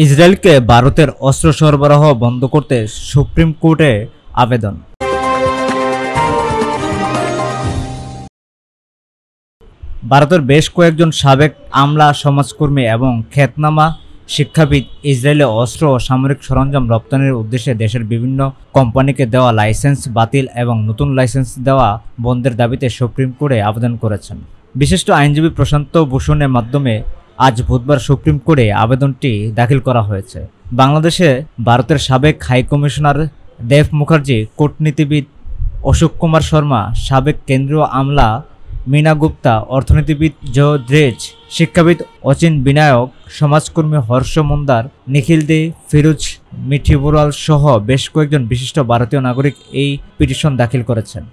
ইসরায়েলকে ভারতের অস্ত্র সরবরাহ বন্ধ করতে সুপ্রিম কোর্টে আবেদন। ভারতের বেশ কয়েকজন সাবেক আমলা, সমাজকর্মী এবং খ্যাতনামা শিক্ষাবিদ ইসরায়েলে অস্ত্র ও সামরিক সরঞ্জাম রপ্তানির উদ্দেশ্যে দেশের বিভিন্ন কোম্পানিকে দেওয়া লাইসেন্স বাতিল এবং নতুন লাইসেন্স দেওয়া বন্ধের দাবিতে সুপ্রিম কোর্টে আবেদন করেছেন। বিশিষ্ট আইনজীবী প্রশান্ত ভূষণের মাধ্যমে আজ বুধবার সুপ্রিম কোর্টে আবেদনটি দাখিল করা হয়েছে। বাংলাদেশে ভারতের সাবেক হাইকমিশনার দেব মুখার্জি, কূটনীতিবিদ অশোক কুমার শর্মা, সাবেক কেন্দ্রীয় আমলা মীনা গুপ্তা, অর্থনীতিবিদ জো দ্রেজ, শিক্ষাবিদ অচিন বিনায়ক, সমাজকর্মী হর্ষ মন্দার, নিখিল দে, ফিরোজ মিঠিবুরাল সহ বেশ কয়েকজন বিশিষ্ট ভারতীয় নাগরিক এই পিটিশন দাখিল করেছেন।